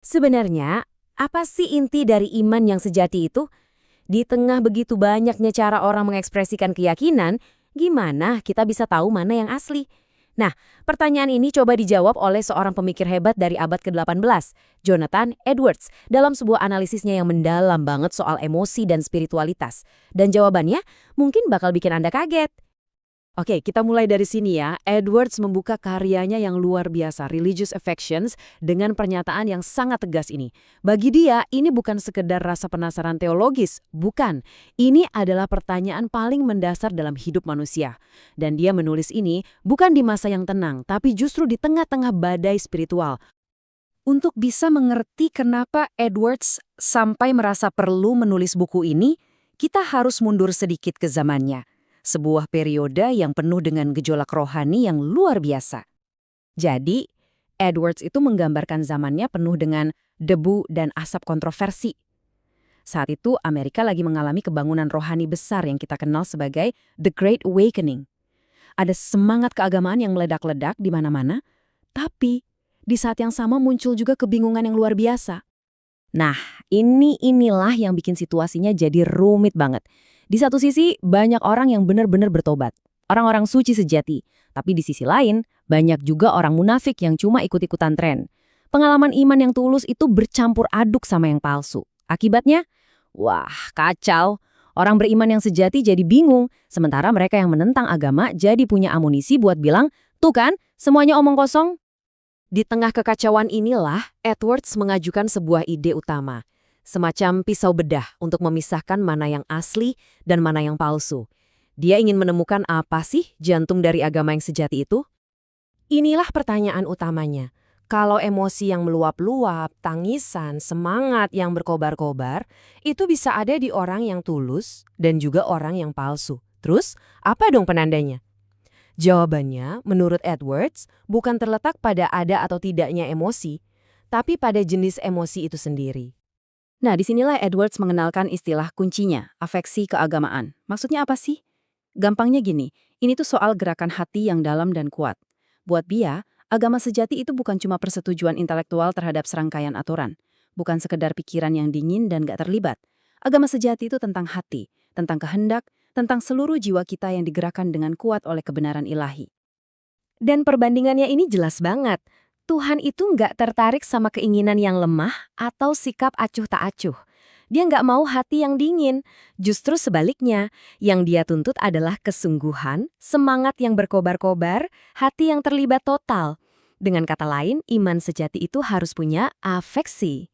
Sebenarnya, apa sih inti dari iman yang sejati itu? Di tengah begitu banyaknya cara orang mengekspresikan keyakinan, gimana kita bisa tahu mana yang asli? Nah, pertanyaan ini coba dijawab oleh seorang pemikir hebat dari abad ke-18, Jonathan Edwards, dalam sebuah analisisnya yang mendalam banget soal emosi dan spiritualitas. Dan jawabannya mungkin bakal bikin Anda kaget. Oke, kita mulai dari sini ya. Edwards membuka karyanya yang luar biasa, Religious Affections, dengan pernyataan yang sangat tegas ini. Bagi dia, ini bukan sekedar rasa penasaran teologis, bukan. Ini adalah pertanyaan paling mendasar dalam hidup manusia. Dan dia menulis ini bukan di masa yang tenang, tapi justru di tengah-tengah badai spiritual. Untuk bisa mengerti kenapa Edwards sampai merasa perlu menulis buku ini, kita harus mundur sedikit ke zamannya. Sebuah periode yang penuh dengan gejolak rohani yang luar biasa. Jadi, Edwards itu menggambarkan zamannya penuh dengan debu dan asap kontroversi. Saat itu, Amerika lagi mengalami kebangunan rohani besar yang kita kenal sebagai The Great Awakening. Ada semangat keagamaan yang meledak-ledak di mana-mana, tapi di saat yang sama muncul juga kebingungan yang luar biasa. Nah, inilah yang bikin situasinya jadi rumit banget. Di satu sisi, banyak orang yang benar-benar bertobat. Orang-orang suci sejati. Tapi di sisi lain, banyak juga orang munafik yang cuma ikut-ikutan tren. Pengalaman iman yang tulus itu bercampur aduk sama yang palsu. Akibatnya, wah, kacau. Orang beriman yang sejati jadi bingung, sementara mereka yang menentang agama jadi punya amunisi buat bilang, tuh kan, semuanya omong kosong. Di tengah kekacauan inilah, Edwards mengajukan sebuah ide utama. Semacam pisau bedah untuk memisahkan mana yang asli dan mana yang palsu. Dia ingin menemukan apa sih jantung dari agama yang sejati itu? Inilah pertanyaan utamanya. Kalau emosi yang meluap-luap, tangisan, semangat yang berkobar-kobar, itu bisa ada di orang yang tulus dan juga orang yang palsu. Terus, apa dong penandanya? Jawabannya, menurut Edwards, bukan terletak pada ada atau tidaknya emosi, tapi pada jenis emosi itu sendiri. Nah, disinilah Edwards mengenalkan istilah kuncinya, afeksi keagamaan. Maksudnya apa sih? Gampangnya gini, ini tuh soal gerakan hati yang dalam dan kuat. Buat dia, agama sejati itu bukan cuma persetujuan intelektual terhadap serangkaian aturan. Bukan sekedar pikiran yang dingin dan gak terlibat. Agama sejati itu tentang hati, tentang kehendak, tentang seluruh jiwa kita yang digerakkan dengan kuat oleh kebenaran ilahi. Dan perbandingannya ini jelas banget. Tuhan itu nggak tertarik sama keinginan yang lemah atau sikap acuh tak acuh. Dia nggak mau hati yang dingin. Justru sebaliknya, yang dia tuntut adalah kesungguhan, semangat yang berkobar-kobar, hati yang terlibat total. Dengan kata lain, iman sejati itu harus punya afeksi.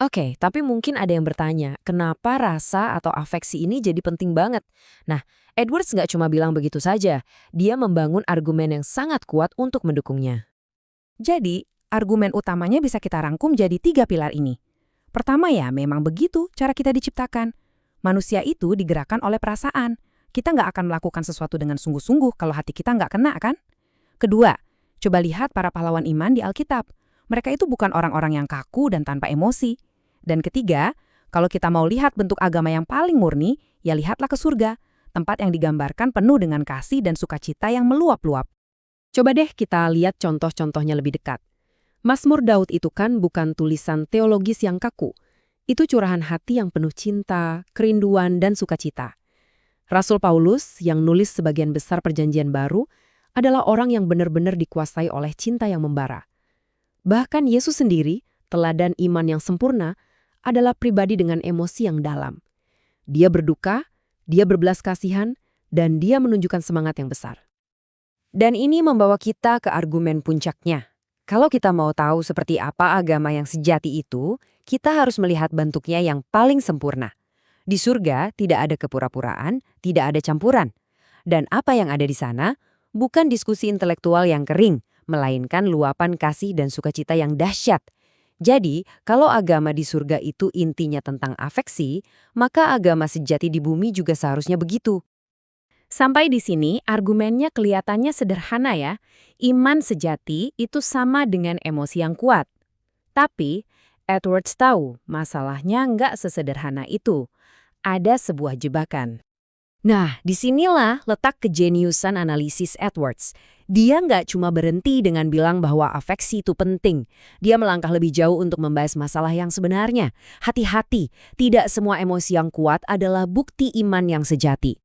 Oke, tapi mungkin ada yang bertanya, kenapa rasa atau afeksi ini jadi penting banget? Nah, Edwards nggak cuma bilang begitu saja. Dia membangun argumen yang sangat kuat untuk mendukungnya. Jadi, argumen utamanya bisa kita rangkum jadi 3 pilar ini. Pertama ya, memang begitu cara kita diciptakan. Manusia itu digerakkan oleh perasaan. Kita nggak akan melakukan sesuatu dengan sungguh-sungguh kalau hati kita nggak kena, kan? Kedua, coba lihat para pahlawan iman di Alkitab. Mereka itu bukan orang-orang yang kaku dan tanpa emosi. Dan ketiga, kalau kita mau lihat bentuk agama yang paling murni, ya lihatlah ke surga, tempat yang digambarkan penuh dengan kasih dan sukacita yang meluap-luap. Coba deh kita lihat contoh-contohnya lebih dekat. Mazmur Daud itu kan bukan tulisan teologis yang kaku. Itu curahan hati yang penuh cinta, kerinduan, dan sukacita. Rasul Paulus yang nulis sebagian besar Perjanjian Baru adalah orang yang benar-benar dikuasai oleh cinta yang membara. Bahkan Yesus sendiri, teladan iman yang sempurna, adalah pribadi dengan emosi yang dalam. Dia berduka, dia berbelas kasihan, dan dia menunjukkan semangat yang besar. Dan ini membawa kita ke argumen puncaknya. Kalau kita mau tahu seperti apa agama yang sejati itu, kita harus melihat bentuknya yang paling sempurna. Di surga tidak ada kepura-puraan, tidak ada campuran. Dan apa yang ada di sana bukan diskusi intelektual yang kering, melainkan luapan kasih dan sukacita yang dahsyat. Jadi, kalau agama di surga itu intinya tentang afeksi, maka agama sejati di bumi juga seharusnya begitu. Sampai di sini, argumennya kelihatannya sederhana ya. Iman sejati itu sama dengan emosi yang kuat. Tapi, Edwards tahu masalahnya nggak sesederhana itu. Ada sebuah jebakan. Nah, disinilah letak kejeniusan analisis Edwards. Dia nggak cuma berhenti dengan bilang bahwa afeksi itu penting. Dia melangkah lebih jauh untuk membahas masalah yang sebenarnya. Hati-hati, tidak semua emosi yang kuat adalah bukti iman yang sejati.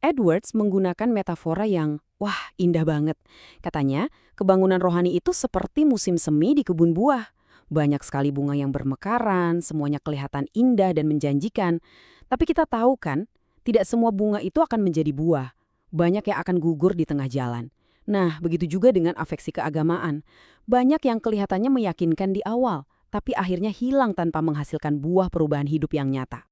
Edwards menggunakan metafora yang, wah, indah banget. Katanya, kebangunan rohani itu seperti musim semi di kebun buah. Banyak sekali bunga yang bermekaran, semuanya kelihatan indah dan menjanjikan. Tapi kita tahu kan, tidak semua bunga itu akan menjadi buah. Banyak yang akan gugur di tengah jalan. Nah, begitu juga dengan afeksi keagamaan. Banyak yang kelihatannya meyakinkan di awal, tapi akhirnya hilang tanpa menghasilkan buah perubahan hidup yang nyata.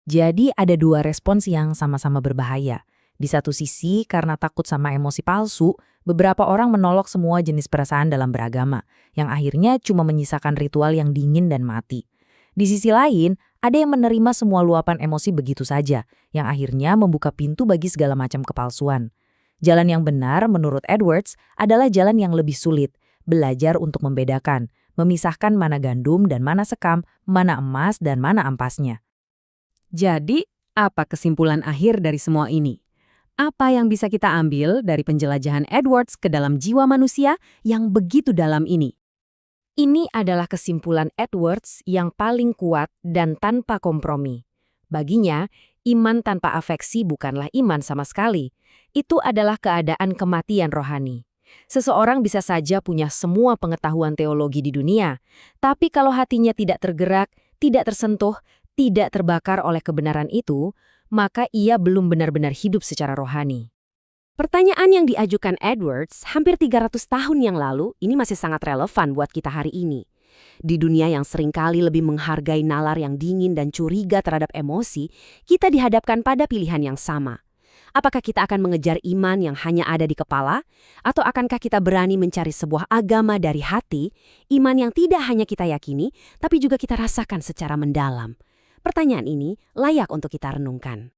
Jadi ada dua respons yang sama-sama berbahaya. Di satu sisi, karena takut sama emosi palsu, beberapa orang menolak semua jenis perasaan dalam beragama, yang akhirnya cuma menyisakan ritual yang dingin dan mati. Di sisi lain, ada yang menerima semua luapan emosi begitu saja, yang akhirnya membuka pintu bagi segala macam kepalsuan. Jalan yang benar, menurut Edwards, adalah jalan yang lebih sulit, belajar untuk membedakan, memisahkan mana gandum dan mana sekam, mana emas dan mana ampasnya. Jadi, apa kesimpulan akhir dari semua ini? Apa yang bisa kita ambil dari penjelajahan Edwards ke dalam jiwa manusia yang begitu dalam ini? Ini adalah kesimpulan Edwards yang paling kuat dan tanpa kompromi. Baginya, iman tanpa afeksi bukanlah iman sama sekali. Itu adalah keadaan kematian rohani. Seseorang bisa saja punya semua pengetahuan teologi di dunia, tapi kalau hatinya tidak tergerak, tidak tersentuh, tidak terbakar oleh kebenaran itu, maka ia belum benar-benar hidup secara rohani. Pertanyaan yang diajukan Edwards hampir 300 tahun yang lalu ini masih sangat relevan buat kita hari ini. Di dunia yang seringkali lebih menghargai nalar yang dingin dan curiga terhadap emosi, kita dihadapkan pada pilihan yang sama. Apakah kita akan mengejar iman yang hanya ada di kepala? Atau akankah kita berani mencari sebuah agama dari hati, iman yang tidak hanya kita yakini, tapi juga kita rasakan secara mendalam? Pertanyaan ini layak untuk kita renungkan.